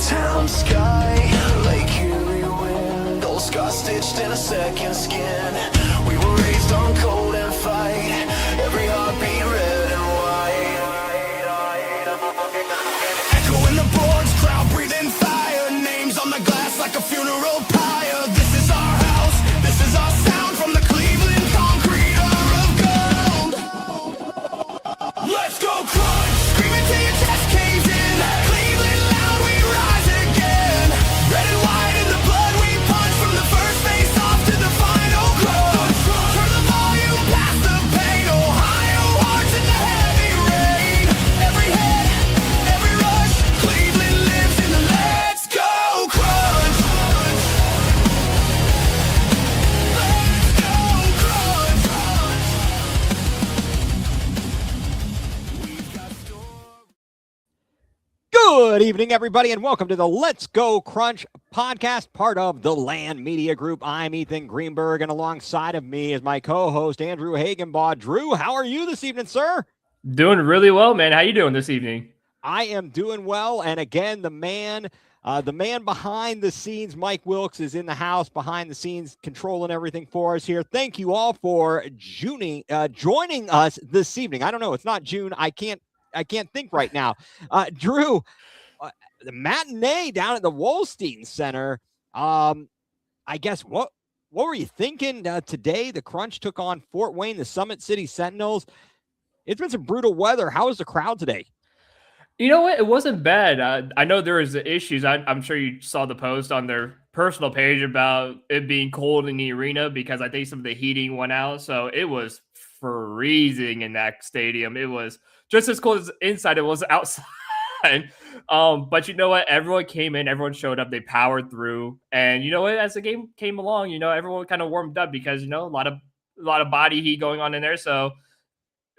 town sky, Lake Erie wind, old scars stitched in a second skin. We were raised on cold and fight, every heartbeat red and white. Echo in the boards, crowd breathing fire, names on the glass like a funeral pyre. This is our house, this is our sound, from the Cleveland concrete of gold. Let's go crunch, screaming till your chest caves in. Cleveland loud, we rise again. Red and white in the blood we punch, from the first face off to the final crunch. Turn the volume past the pain, Ohio hearts in the heavy rain. Every head, every rush, Cleveland lives in the let's go crunch. Let's go crunch. We've got stories. Good evening, everybody, and welcome to the Let's Go Crunch podcast, part of the Land Media Group. I'm Ethan Greenberg, and alongside of me is my co-host, Andrew Hagenbaugh. Drew, how are you this evening, sir? Doing really well, man. How you doing this evening? I am doing well, and again, the man behind the scenes, Mike Wilkes, is in the house behind the scenes, controlling everything for us here. Thank you all for joining us this evening. I don't know, it's not June. I can't think right now. Drew, the matinee down at the Wolstein Center. I guess what were you thinking today? The Crunch took on Fort Wayne, the Summit City Sentinels. It's been some brutal weather. How was the crowd today? You know what? It wasn't bad. I know there was issues. I'm sure you saw the post on their personal page about it being cold in the arena because I think some of the heating went out. So it was freezing in that stadium. It was just as cold as inside it was outside. But you know what? Everyone came in, everyone showed up, they powered through. And you know what? As the game came along, everyone kind of warmed up because, a lot of body heat going on in there. So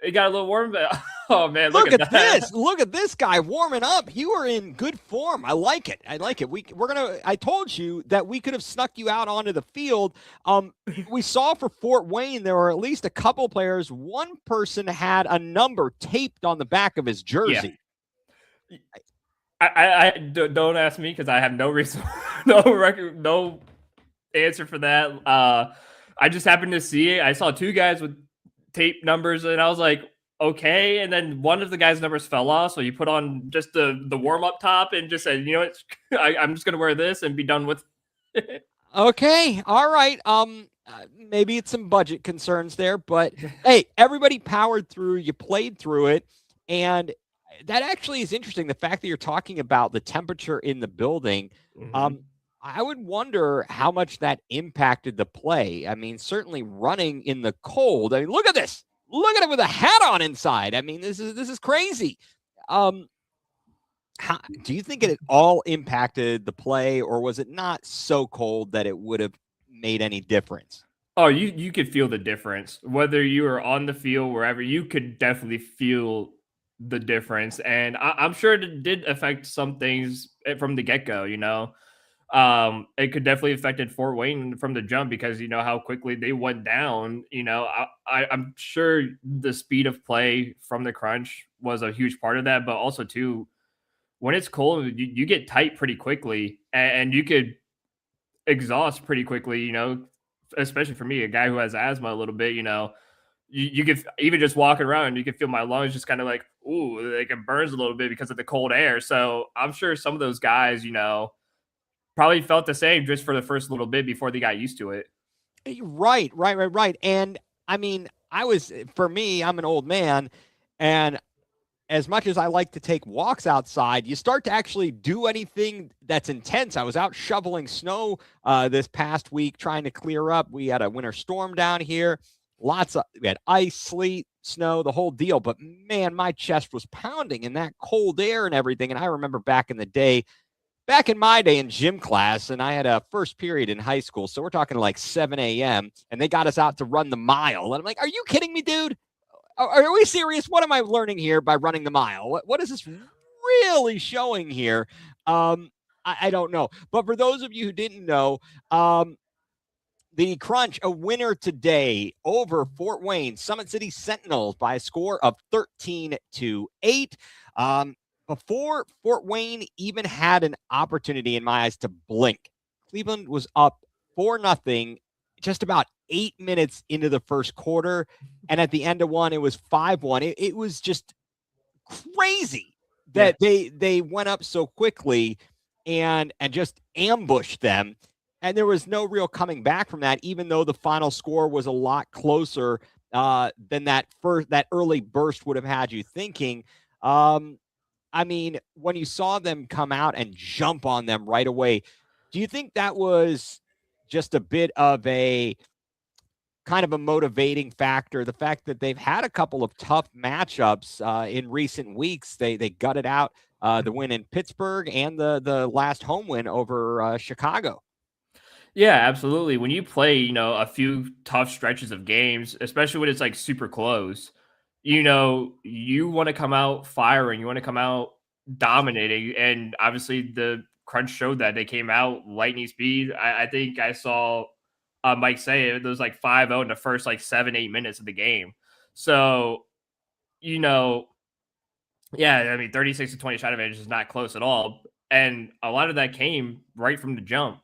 it got a little warm, but oh man, look at this. Look at this guy warming up. You are in good form. I like it. I told you that we could have snuck you out onto the field. We saw for Fort Wayne, there were at least a couple players. One person had a number taped on the back of his jersey. Yeah. I don't ask me because I have no reason, no record, no answer for that. I just happened to see it. I saw two guys with tape numbers and I was like, okay. And then one of the guys' numbers fell off. So you put on just the warm-up top and just said, I'm just going to wear this and be done with it. Okay. All right. Maybe it's some budget concerns there, but hey, everybody powered through, you played through it. And that actually is interesting. The fact that you're talking about the temperature in the building, I would wonder how much that impacted the play. I mean, certainly running in the cold. I mean, look at this. Look at it with a hat on inside. I mean, this is crazy. Do you think it all impacted the play, or was it not so cold that it would have made any difference? Oh, you could feel the difference. Whether you were on the field, wherever, you could definitely feel the difference. And I'm sure it did affect some things from the get-go, It could definitely affected Fort Wayne from the jump because how quickly they went down. I'm sure the speed of play from the Crunch was a huge part of that, but also too, when it's cold, you get tight pretty quickly and you could exhaust pretty quickly, especially for me, a guy who has asthma a little bit, you could even just walking around, you can feel my lungs just kind of like, ooh, like it burns a little bit because of the cold air. So I'm sure some of those guys, probably felt the same just for the first little bit before they got used to it. Right. And I mean, for me, I'm an old man, and as much as I like to take walks outside, you start to actually do anything that's intense. I was out shoveling snow this past week, trying to clear up. We had a winter storm down here. We had ice, sleet, snow, the whole deal. But man, my chest was pounding in that cold air and everything. And I remember back in my day in gym class, and I had a first period in high school. So we're talking like 7 a.m. and they got us out to run the mile. And I'm like, are you kidding me, dude? Are we serious? What am I learning here by running the mile? What is this really showing here? I don't know. But for those of you who didn't know, the Crunch, a winner today over Fort Wayne, Summit City Sentinels by a score of 13-8. before Fort Wayne even had an opportunity in my eyes to blink, Cleveland was up 4-0 just about 8 minutes into the first quarter. And at the end of one, it was 5-1. It was just crazy Yeah. that they went up so quickly and just ambushed them. And there was no real coming back from that, even though the final score was a lot closer than that early burst would have had you thinking. Um, I mean, when you saw them come out and jump on them right away, do you think that was just a bit of a kind of a motivating factor? The fact that they've had a couple of tough matchups in recent weeks. They gutted out the win in Pittsburgh and the last home win over Chicago. Yeah, absolutely. When you play, a few tough stretches of games, especially when it's like super close, you want to come out firing, you want to come out dominating. And obviously, the crunch showed that they came out lightning speed. I think I saw Mike say it was like 5-0 in the first like 7-8 minutes of the game. So, you know, yeah, I mean, 36 to 20 shot advantage is not close at all. And a lot of that came right from the jump,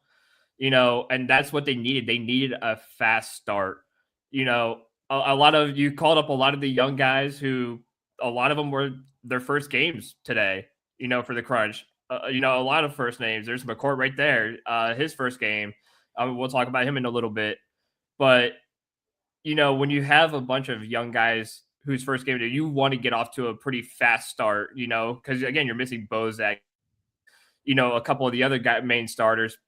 and that's what they needed. They needed a fast start. A lot of you called up a lot of the young guys who a lot of them were their first games today, for the crunch. A lot of first names. There's McCourt right there, his first game. We'll talk about him in a little bit. But, when you have a bunch of young guys whose first game, you want to get off to a pretty fast start, because again, you're missing Bozak, a couple of the other main starters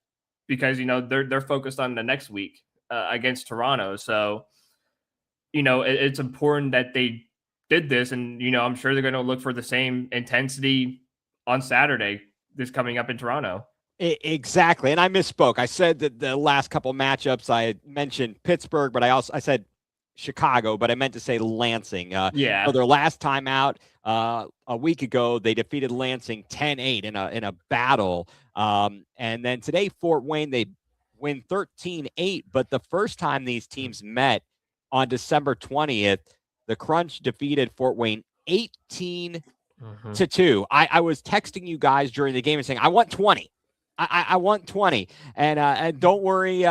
because they're focused on the next week against Toronto. So it's important that they did this, and I'm sure they're going to look for the same intensity on Saturday. This coming up in Toronto. Exactly. And I misspoke. I said that the last couple matchups I had mentioned Pittsburgh, but I said Chicago, but I meant to say Lansing. Yeah. So their last time out a week ago, they defeated Lansing 10-8 in a battle. And then today, Fort Wayne, they win 13-8. But the first time these teams met on December 20th, the Crunch defeated Fort Wayne 18-2. I was texting you guys during the game and saying, I want 20. I want 20. And don't worry,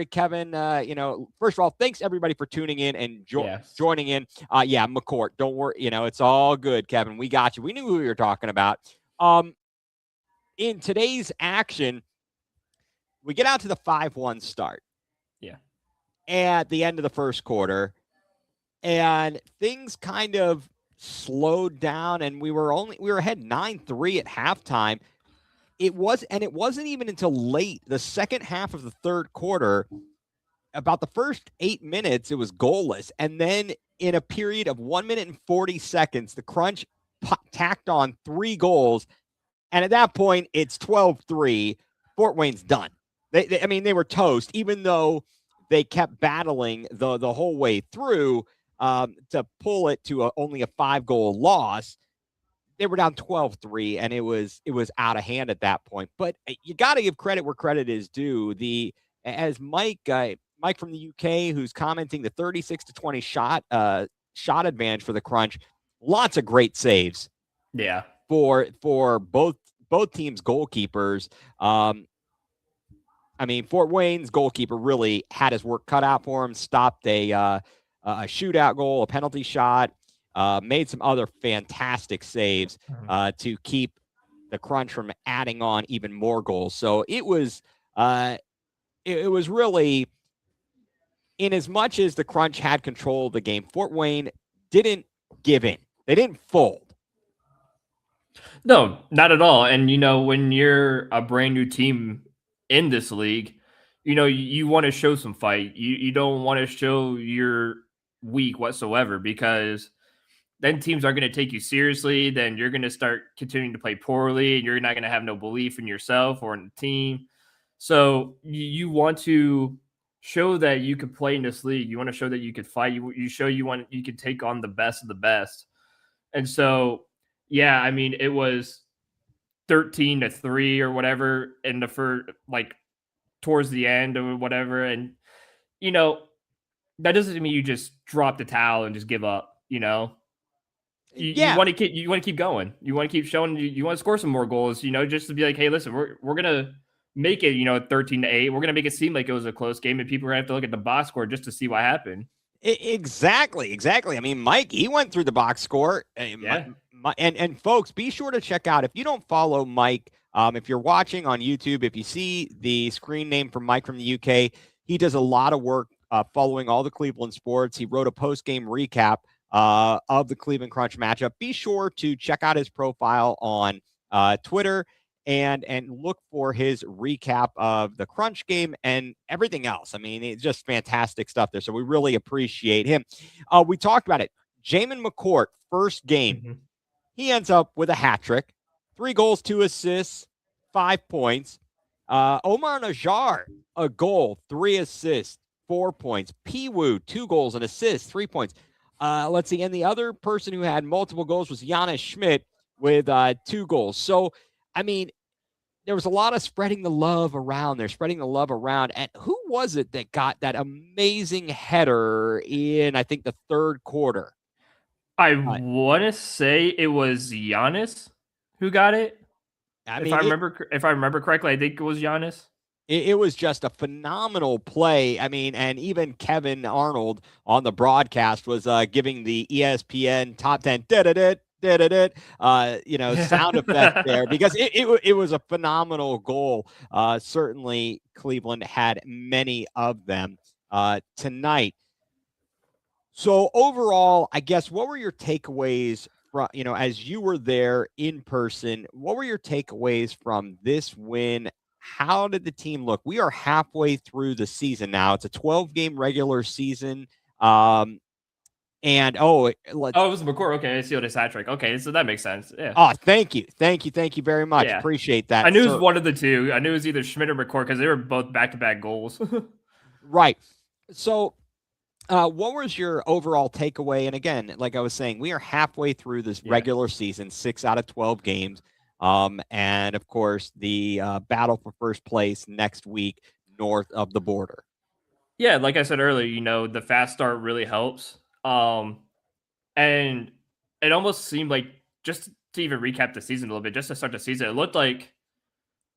Kevin. First of all, thanks everybody for tuning in and Yes. joining in. Yeah, McCourt. Don't worry. It's all good, Kevin. We got you. We knew who you were talking about. In today's action, we get out to the 5-1 start. Yeah. At the end of the first quarter, and things kind of slowed down, and we were ahead 9-3 at halftime. It wasn't even until late the second half of the third quarter, about the first 8 minutes, it was goalless. And then in a period of 1 minute and 40 seconds, the Crunch tacked on 3 goals. And at that point, it's 12-3. Fort Wayne's done. They were toast, even though they kept battling the whole way through to pull it to only a 5-goal loss. They were down 12-3, and it was out of hand at that point. But you got to give credit where credit is due. As Mike from the UK, who's commenting, the 36-20 shot advantage for the Crunch, lots of great saves. Yeah. For both teams' goalkeepers. Fort Wayne's goalkeeper really had his work cut out for him. Stopped a shootout goal, a penalty shot. Made some other fantastic saves to keep the Crunch from adding on even more goals. So it was really, in as much as the Crunch had control of the game, Fort Wayne didn't give in. They didn't fold. No, not at all. And when you're a brand new team in this league, you want to show some fight. You don't want to show you're weak whatsoever, because then teams are going to take you seriously. Then you're going to start continuing to play poorly, and you're not going to have no belief in yourself or in the team. So you want to show that you could play in this league. You want to show that you could fight. You show you could take on the best of the best. And so, yeah, it was 13-3 or whatever in the first, like towards the end or whatever. And, that doesn't mean you just drop the towel and just give up, You Yeah, want to keep going. You want to keep showing you want to score some more goals, just to be like, hey, listen, we're gonna make it, 13-8. We're gonna make it seem like it was a close game, and people are gonna have to look at the box score just to see what happened. Exactly, exactly. I mean, Mike, he went through the box score. Yeah. And folks, be sure to check out if you don't follow Mike. If you're watching on YouTube, if you see the screen name from Mike from the UK, he does a lot of work following all the Cleveland sports. He wrote a post game recap of the Cleveland Crunch matchup. Be sure to check out his profile on Twitter and look for his recap of the Crunch game and everything else. I mean, it's just fantastic stuff there. So we really appreciate him. We talked about it. Jamin McCourt, first game, Mhm. he ends up with a hat trick, 3 goals, 2 assists, 5 points. Omar Najar, a goal, 3 assists, 4 points. Piwu, 2 goals, an assist, 3 points. Let's see. And the other person who had multiple goals was Giannis Schmidt with 2 goals. So, I mean, there was a lot of spreading the love around. They're spreading the love around. And who was it that got that amazing header in, I think, the third quarter? I Uh, want to say it was Giannis who got it. I If mean, I remember correctly, I think it was Giannis. it was just a phenomenal play. I mean, and even Kevin Arnold on the broadcast was giving the ESPN top 10 sound effect there because it was a phenomenal goal. Certainly, Cleveland had many of them tonight. So overall, I guess what were your takeaways from, as you were there in person, what were your takeaways from this win? How did the team look? We are halfway through the season now. It's a 12-game regular season. And let's Oh, it was McCourt. Okay, I see what his hat trick. Okay, so that makes sense. Yeah. thank you. Thank you. Thank you very much. Yeah. Appreciate I that, knew it was sir. one of the two. I knew it was either Schmidt or McCourt because they were both back-to-back goals. Right. So what was your overall takeaway? And again, like I was saying, we are halfway through this Yeah. regular season, 6 out of 12 games. And of course, the battle for first place next week north of the border. Yeah, like I said earlier, the fast start really helps. And it almost seemed like, just to even recap the season a little bit, just to start the season, it looked like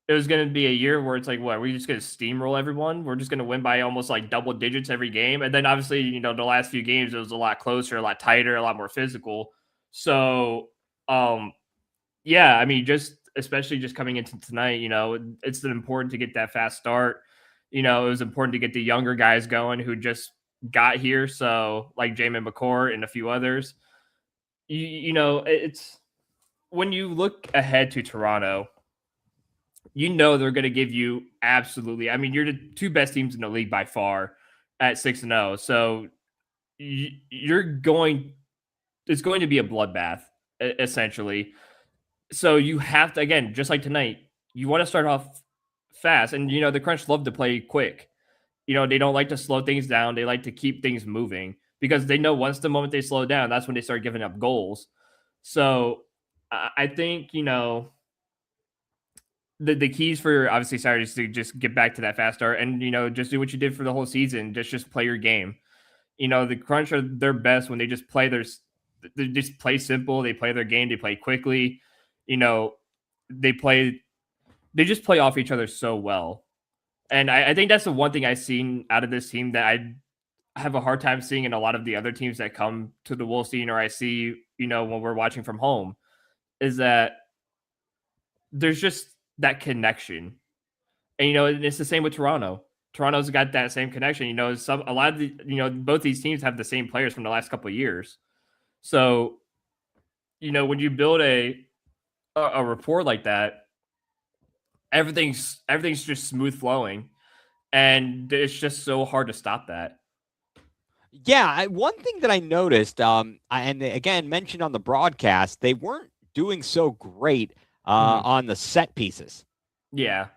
it was going to be a year where it's like, what, we're just going to steamroll everyone. We're just going to win by almost like double digits every game. And then obviously, the last few games, it was a lot closer, a lot tighter, a lot more physical. So, yeah, I mean, just especially just coming into tonight, it's important to get that fast start. It was important to get the younger guys going who just got here. So, like Jamin McCourt and a few others, it's when you look ahead to Toronto, they're going to give you absolutely. I mean, you're the two best teams in the league by far at 6-0. So you're going. It's going to be a bloodbath, essentially. So you have to, again, just like tonight, you want to start off fast, and the Crunch love to play quick. They don't like to slow things down. They like to keep things moving because they know once the moment they slow down, that's when they start giving up goals. So I think the keys for obviously Saturday is to just get back to that fast start and just do what you did for the whole season. Just play your game. The Crunch are their best when they just play they just play simple. They play their game. They play quickly. You know, they play. They just play off each other so well. And I think that's the one thing I've seen out of this team that I have a hard time seeing in a lot of the other teams that come to the Wolstein or I see, when we're watching from home, is that there's just that connection. And it's the same with Toronto. Toronto's got that same connection. A lot of the both these teams have the same players from the last couple of years. So, when you build a rapport like that, everything's just smooth flowing, and it's just so hard to stop that. Yeah, one thing that I noticed, and again mentioned on the broadcast, they weren't doing so great Mhm. on the set pieces. Yeah.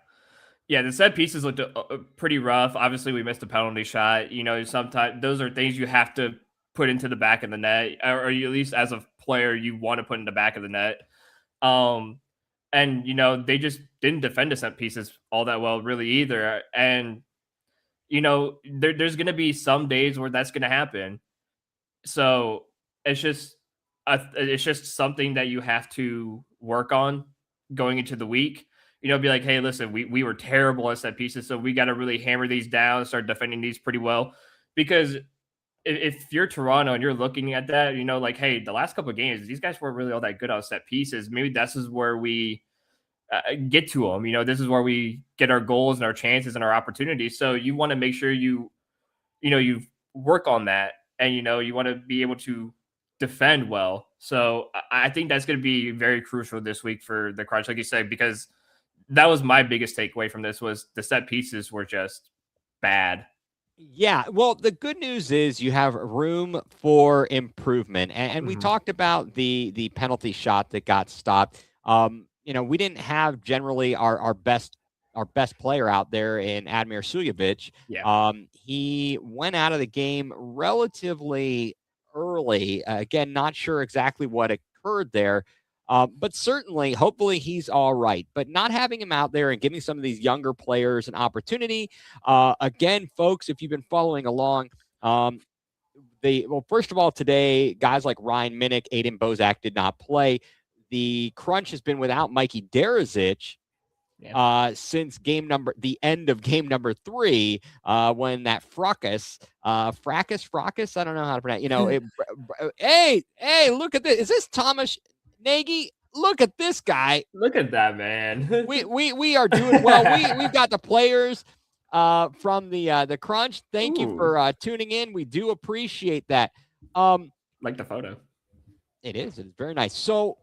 Yeah, the set pieces looked pretty rough. Obviously, we missed a penalty shot. Sometimes those are things you have to put into the back of the net, or you, at least as a player, you want to put in the back of the net. Um, and they just didn't defend the set pieces all that well, really either. And there's going to be some days where that's going to happen. So it's just it's just something that you have to work on going into the week. Be like, hey, listen, we were terrible at set pieces, so we got to really hammer these down, start defending these pretty well. Because if you're Toronto and you're looking at that, like, hey, the last couple of games, these guys weren't really all that good on set pieces. Maybe this is where we get to them. This is where we get our goals and our chances and our opportunities. So you want to make sure you work on that, and you want to be able to defend well. So I think that's going to be very crucial this week for the Crunch, like you said, because that was my biggest takeaway from this was the set pieces were just bad. Yeah, well, the good news is you have room for improvement, and we talked about the penalty shot that got stopped. We didn't have generally our best player out there in Admir Suljevic. Yeah. He went out of the game relatively early. Again, not sure exactly what occurred there. But certainly, hopefully, he's all right. But not having him out there and giving some of these younger players an opportunity. Again, folks, if you've been following along, first of all, today, guys like Ryan Minnick, Aiden Bozak did not play. The Crunch has been without Mikey Derazic since the end of game number 3, when that fracas, I don't know how to pronounce. Hey, look at this. Is this Thomas Nagy? Look at this guy. Look at that, man. we are doing well. We've got the players from the Crunch. Thank you for tuning in. We do appreciate that. Like the photo. It's very nice. So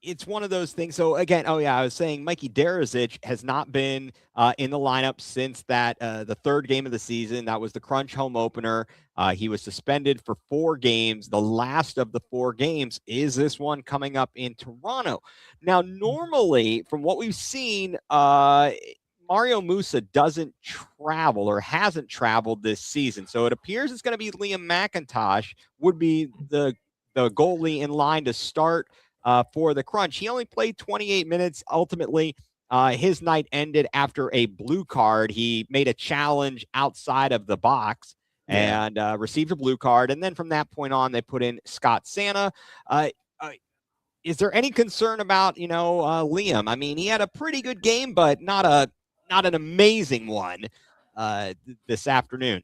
it's one of those things. So again, I was saying Mikey Derazic has not been in the lineup since the third game of the season. That was the Crunch home opener. He was suspended for 4 games. The last of the 4 games is this one coming up in Toronto. Now, normally, from what we've seen, Mario Musa doesn't travel or hasn't traveled this season. So it appears it's going to be Liam McIntosh would be the goalie in line to start for the Crunch. He only played 28 minutes. Ultimately, his night ended after a blue card. He made a challenge outside of the box and received a blue card. And then from that point on, they put in Scott Santa. Is there any concern about, Liam? I mean, he had a pretty good game, but not an amazing one this afternoon.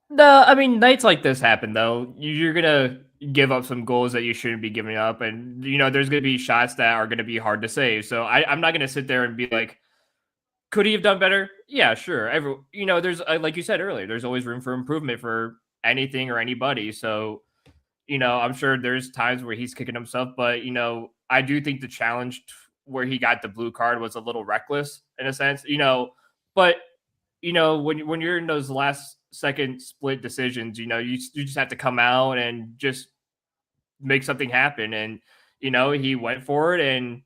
No, I mean, nights like this happen, though. You're going to give up some goals that you shouldn't be giving up. And, there's going to be shots that are going to be hard to save. So I'm not going to sit there and be like, could he have done better? Yeah, sure. There's, like you said earlier, there's always room for improvement for anything or anybody. So, I'm sure there's times where he's kicking himself. But, I do think the challenge where he got the blue card was a little reckless in a sense, but when you're in those last second split decisions, you just have to come out and just make something happen. And, he went for it. And,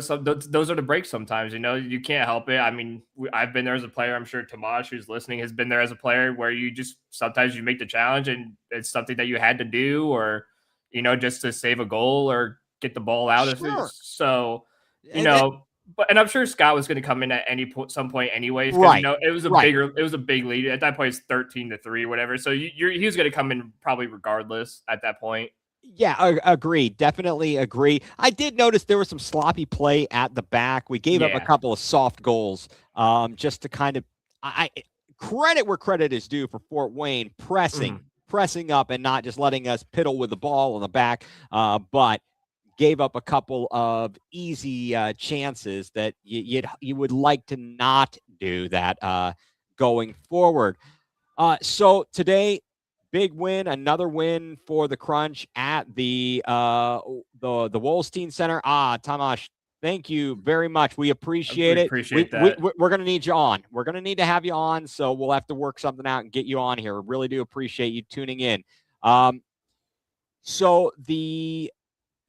so those are the breaks sometimes, you can't help it. I mean, I've been there as a player. I'm sure Tomas, who's listening, has been there as a player where sometimes you make the challenge and it's something that you had to do or, just to save a goal or get the ball out. Sure. So, and I'm sure Scott was going to come in at some point anyways. Right. It was a big lead at that point. It's 13-3, whatever. So he was going to come in probably regardless at that point. Yeah, agree. Definitely agree. I did notice there was some sloppy play at the back. We gave up a couple of soft goals, just to kind of, I credit where credit is due for Fort Wayne pressing up and not just letting us piddle with the ball on the back, but gave up a couple of easy chances that you would like to not do that going forward. So today, big win, another win for the Crunch at the Wolstein Center. Tamash, thank you very much. We appreciate it. Appreciate that. We're going to need you on. We're going to need to have you on, so we'll have to work something out and get you on here. Really do appreciate you tuning in. So the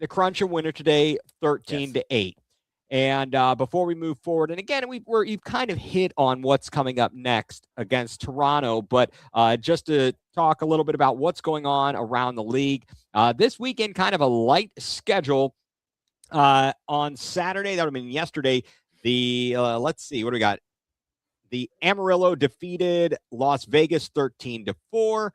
Crunch are winner today, 13-8. And before we move forward, and again, you've kind of hit on what's coming up next against Toronto, but just to talk a little bit about what's going on around the league. This weekend, kind of a light schedule. On Saturday, that would have been yesterday, let's see, what do we got? The Amarillo defeated Las Vegas 13-4.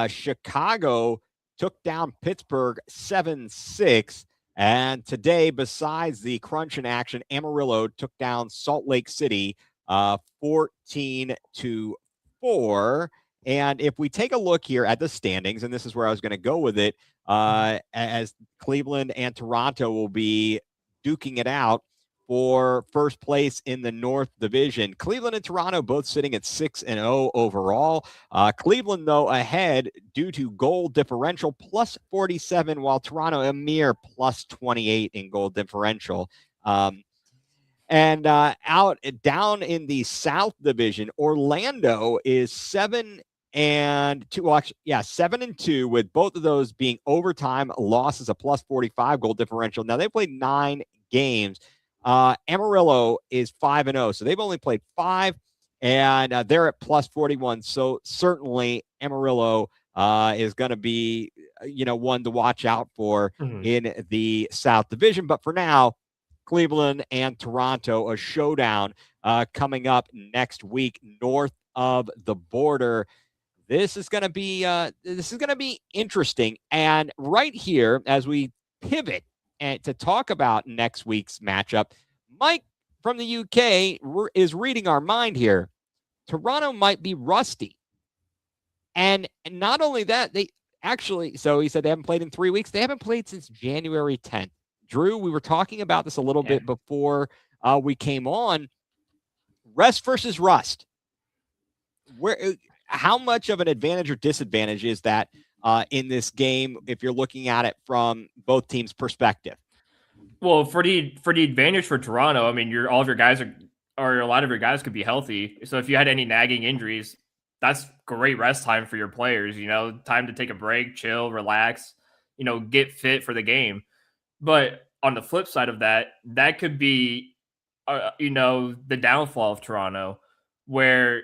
Chicago took down Pittsburgh 7-6. And today, besides the crunch in action, Amarillo took down Salt Lake City 14-4. And if we take a look here at the standings, and this is where I was going to go with it, as Cleveland and Toronto will be duking it out for first place in the North Division. Cleveland and Toronto both sitting at 6-0 overall. Cleveland, though, ahead due to goal differential plus 47, while Toronto a mere plus 28 in goal differential. And out down in the South Division, Orlando is 7-2. Well, actually, 7-2, with both of those being overtime losses, a plus 45 goal differential. Now they played 9 games. Amarillo is 5-0, so they've only played 5, and they're at plus 41. So certainly Amarillo is going to be, one to watch out for in the South Division. But for now, Cleveland and Toronto, a showdown coming up next week north of the border. This is going to be interesting. And right here, as we pivot and to talk about next week's matchup, Mike from the UK is reading our mind here. Toronto might be rusty. And not only that, so he said they haven't played in 3 weeks. They haven't played since January 10th. Drew, we were talking about this a little bit before we came on. Rest versus rust. How much of an advantage or disadvantage is that in this game if you're looking at it from both teams' perspective? Well, for the advantage for Toronto, I mean, all of your guys or a lot of your guys could be healthy. So if you had any nagging injuries, that's great rest time for your players. Time to take a break, chill, relax. Get fit for the game. But on the flip side of that, that could be, the downfall of Toronto, where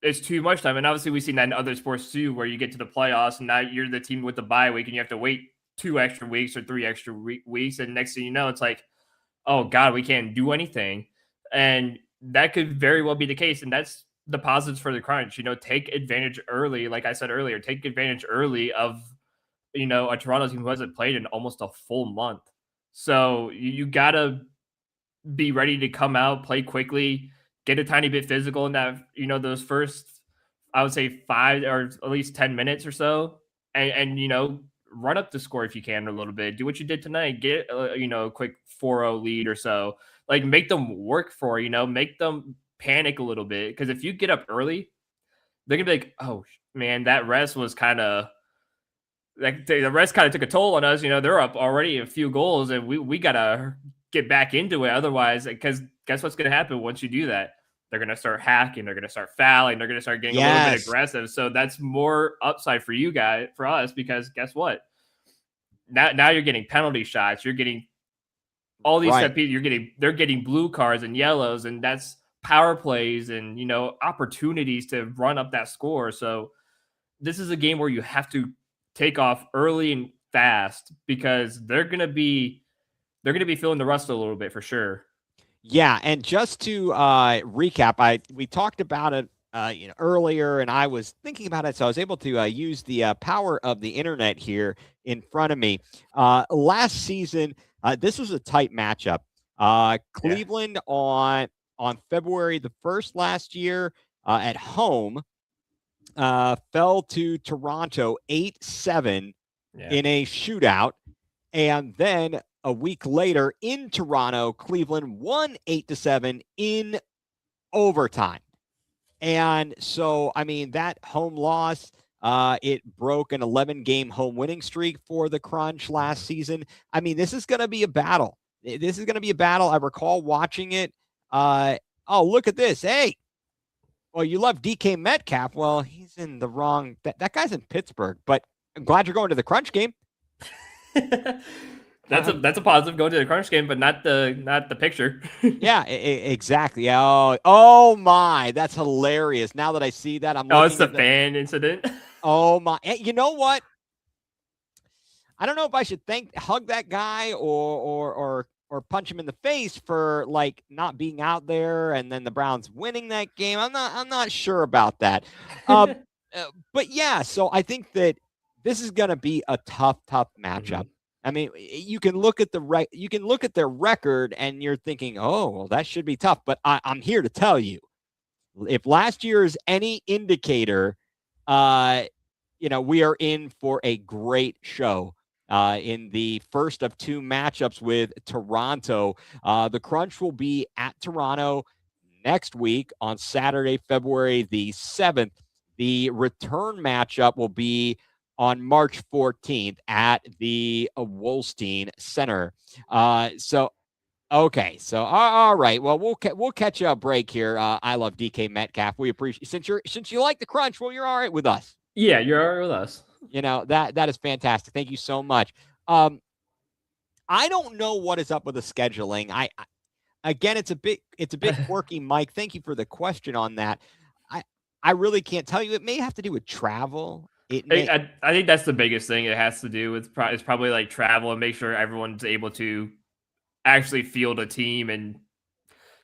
it's too much time. And obviously, we've seen that in other sports too, where you get to the playoffs and now you're the team with the bye week and you have to wait 2 extra weeks or 3 extra weeks. And next thing you know, it's like, oh God, we can't do anything. And that could very well be the case. And that's the positives for the crunch. Take advantage early. Like I said earlier, take advantage early of, a Toronto team who hasn't played in almost a full month. So you got to be ready to come out, play quickly, get a tiny bit physical in that, those first, I would say 5 or at least 10 minutes or so. And run up the score if you can a little bit. Do what you did tonight. Get, a quick 4-0 lead or so. Like, make them work for, make them panic a little bit. Because if you get up early, they're going to be like, oh, man, that rest was kind of, like, the rest kind of took a toll on us. They're up already a few goals, and we got to get back into it. Otherwise, because guess what's going to happen once you do that? They're going to start hacking. They're going to start fouling. They're going to start getting a little bit aggressive. So that's more upside for you guys, for us, because guess what? Now you're getting penalty shots. You're getting all these set pieces. They're getting blue cards and yellows, and that's power plays and opportunities to run up that score. So this is a game where you have to take off early and fast because they're gonna be feeling the rust a little bit for sure. Yeah, and just to recap, we talked about it earlier, and I was thinking about it, so I was able to use the power of the internet here in front of me. Last season, this was a tight matchup. Cleveland on February the 1st last year at home fell to Toronto 8-7 in a shootout, and then a week later in Toronto, Cleveland won 8-7 in overtime. And so, I mean, that home loss, it broke an 11-game home winning streak for the Crunch last season. I mean, this is going to be a battle. This is going to be a battle. I recall watching it. Oh, look at this. Hey, well, you love DK Metcalf. Well, he's in the wrong. That guy's in Pittsburgh, but I'm glad you're going to the Crunch game. That's a positive, going to the Crunch game, but not the picture. Yeah, exactly. Oh my, that's hilarious. Now that I see that, I'm. Oh, it's the fan incident. Oh my, you know what? I don't know if I should hug that guy or punch him in the face for like not being out there, and then the Browns winning that game. I'm not sure about that. But yeah, so I think that this is going to be a tough matchup. I mean, you can look at their record and you're thinking, oh, well, that should be tough. But I'm here to tell you, if last year is any indicator, we are in for a great show. In the first of two matchups with Toronto, the Crunch will be at Toronto next week on Saturday, February the 7th. The return matchup will be on March 14th at the Wolstein Center. Okay, so all right. Well, we'll catch you a break here. I love DK Metcalf. We appreciate since you like the Crunch. Well, you're all right with us. Yeah, you're all right with us. That is fantastic. Thank you so much. I don't know what is up with the scheduling. Again, it's a bit quirky, Mike. Thank you for the question on that. I really can't tell you. It may have to do with travel. I think that's the biggest thing it has to do with. It's probably like travel and make sure everyone's able to actually field a team, and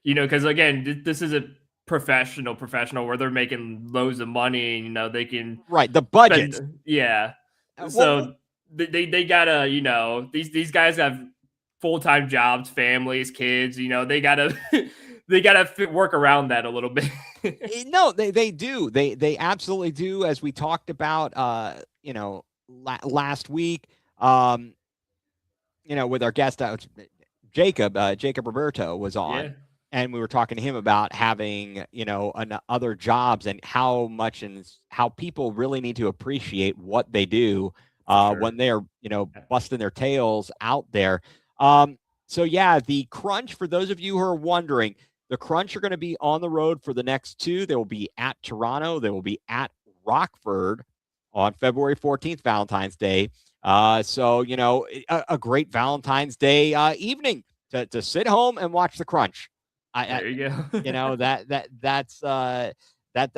because again, this is a professional where they're making loads of money, and they can the budget. Yeah. So they gotta, these guys have full-time jobs, families, kids, they gotta work around that a little bit. No, they do. They absolutely do. As we talked about, last week, with our guest, Jacob Roberto was on. Yeah. And we were talking to him about having, other jobs and how much and how people really need to appreciate what they do when they're, busting their tails out there. So yeah, the Crunch, for those of you who are wondering, the Crunch are going to be on the road for the next two. They will be at Toronto. They will be at Rockford on February 14th, Valentine's Day. So, a great Valentine's Day evening to sit home and watch the Crunch. There you go. That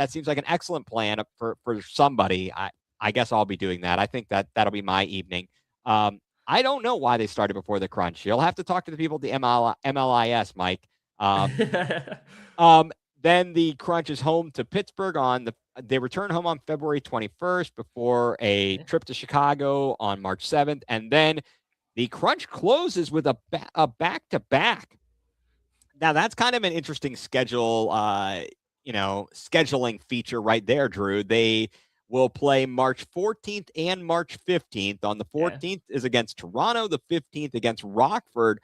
seems like an excellent plan for somebody. I guess I'll be doing that. I think that'll be my evening. I don't know why they started before the Crunch. You'll have to talk to the people at the MLIS, Mike. Then the Crunch is home to Pittsburgh they return home on February 21st before a trip to Chicago on March 7th. And then the Crunch closes with a back-to-back. Now that's kind of an interesting schedule, scheduling feature right there, Drew. They will play March 14th and March 15th. On the 14th is against Toronto, the 15th against Rockford.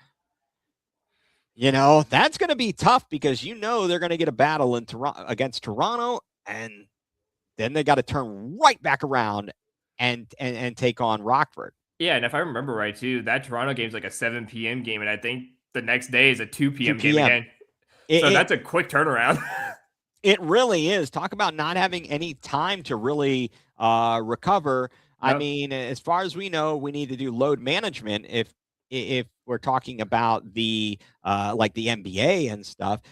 That's going to be tough because they're going to get a battle in against Toronto, and then they got to turn right back around and take on Rockford. Yeah, and if I remember right too, that Toronto game is like a 7 p.m. game, and I think the next day is a 2 p.m. game again. That's a quick turnaround. It really is. Talk about not having any time to really recover. Nope. I mean, as far as we know, we need to do load management if we're talking about the like the NBA and stuff.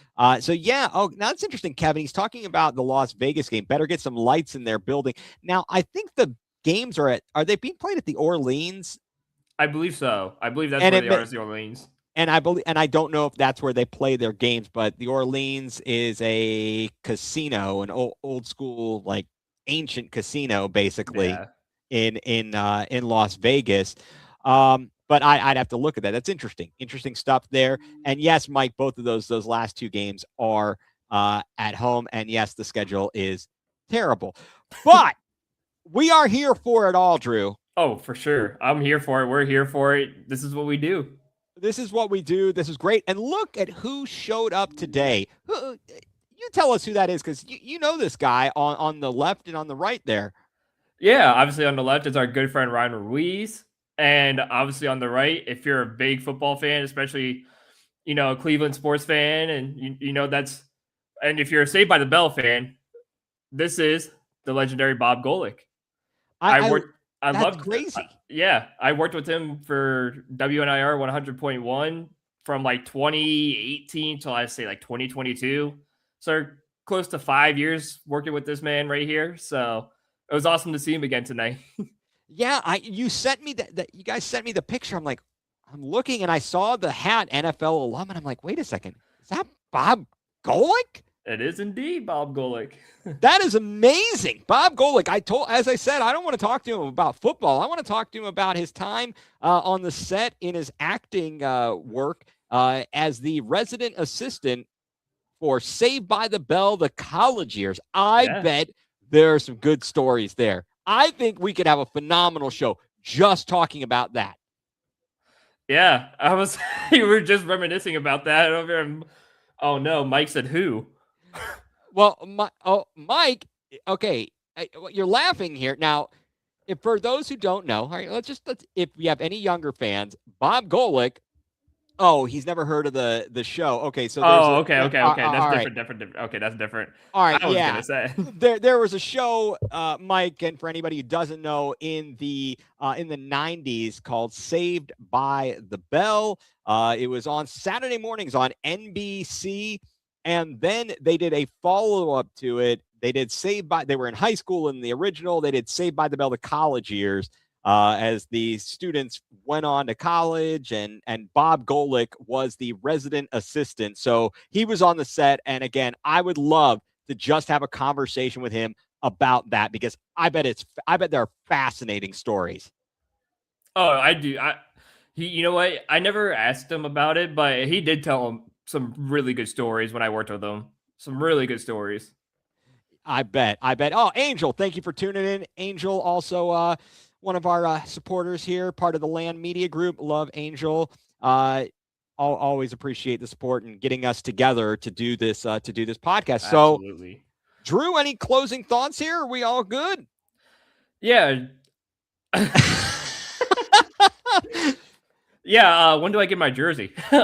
So yeah. Oh, now it's interesting, Kevin. He's talking about the Las Vegas game. Better get some lights in their building. Now, I think the games are they being played at the Orleans? I believe so. I believe that's where they are, is the Orleans. And I don't know if that's where they play their games, but the Orleans is a casino, an old school, like ancient casino, basically in Las Vegas. But I'd have to look at that. That's interesting stuff there. And yes, Mike, both of those last two games are at home. And yes, the schedule is terrible, but we are here for it all, Drew. Oh, for sure. I'm here for it. We're here for it. This is what we do. This is what we do. This is great. And look at who showed up today. You tell us who that is, because you know this guy on the left and on the right there. Yeah, obviously on the left is our good friend Ryan Ruiz. And obviously on the right, if you're a big football fan, especially, a Cleveland sports fan, and and if you're a Saved by the Bell fan, this is the legendary Bob Golick. That's crazy. I worked with him for WNIR 100.1 from like 2018 till I say like 2022. So close to 5 years working with this man right here. So it was awesome to see him again tonight. Yeah, you sent me that. You guys sent me the picture. I'm like, I'm looking and I saw the hat NFL alum, and I'm like, wait a second, is that Bob Golick? It is indeed Bob Golick. That is amazing. Bob Golick. As I said, I don't want to talk to him about football. I want to talk to him about his time on the set in his acting work as the resident assistant for Saved by the Bell, the college years. I Yeah. bet there are some good stories there. I think we could have a phenomenal show just talking about that. Yeah, you were just reminiscing about that over. Oh no, Mike said who? Well, Mike, okay, you're laughing here. Now, if for those who don't know, all right, if you have any younger fans, Bob Golick. Oh, he's never heard of the show. Okay, so there's Oh, okay. That's all right. different. Okay, that's different. All right, I was yeah. gonna say. There was a show, Mike, and for anybody who doesn't know, in the 90s called Saved by the Bell. It was on Saturday mornings on NBC, and then they did a follow-up to it. They were in high school in the original. They did Saved by the Bell, the college years. As the students went on to college, and Bob Golick was the resident assistant. So he was on the set. And again, I would love to just have a conversation with him about that, because I bet there are fascinating stories. Oh, I do. You know what? I never asked him about it, but he did tell him some really good stories when I worked with him. Some really good stories. I bet. Oh, Angel, thank you for tuning in. Angel, also one of our supporters here, part of the Land Media Group. Love Angel. I'll always appreciate the support and getting us together to do this podcast. Absolutely. So, Drew, any closing thoughts here? Are we all good? Yeah. Yeah. When do I get my jersey? Do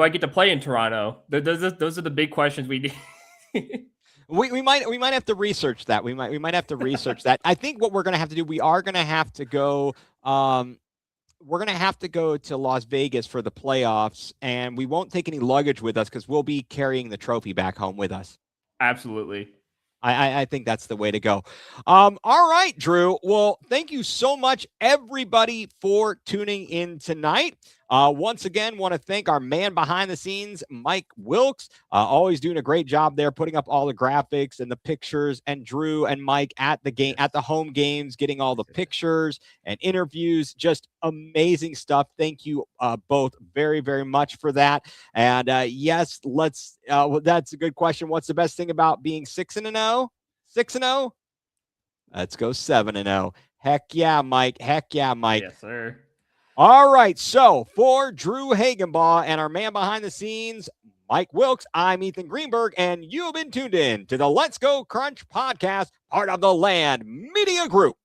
I get to play in Toronto? Those are the big questions we need. We might have to research that. We might have to research that. I think what we're gonna have to do, we are gonna have to go. We're gonna have to go to Las Vegas for the playoffs, and we won't take any luggage with us because we'll be carrying the trophy back home with us. Absolutely. I think that's the way to go. All right, Drew. Well, thank you so much, everybody, for tuning in tonight. Once again, want to thank our man behind the scenes, Mike Wilkes, always doing a great job there, putting up all the graphics and the pictures, and Drew and Mike at the home games, getting all the pictures and interviews. Just amazing stuff. Thank you both very, very much for that. And yes, well, that's a good question. What's the best thing about being 6-0? 6-0? Let's go 7-0. Heck yeah, Mike. Heck yeah, Mike. Yes, sir. All right. So for Drew Hagenbaugh and our man behind the scenes, Mike Wilkes, I'm Ethan Greenberg, and you've been tuned in to the Let's Go Crunch podcast, part of the Land Media Group.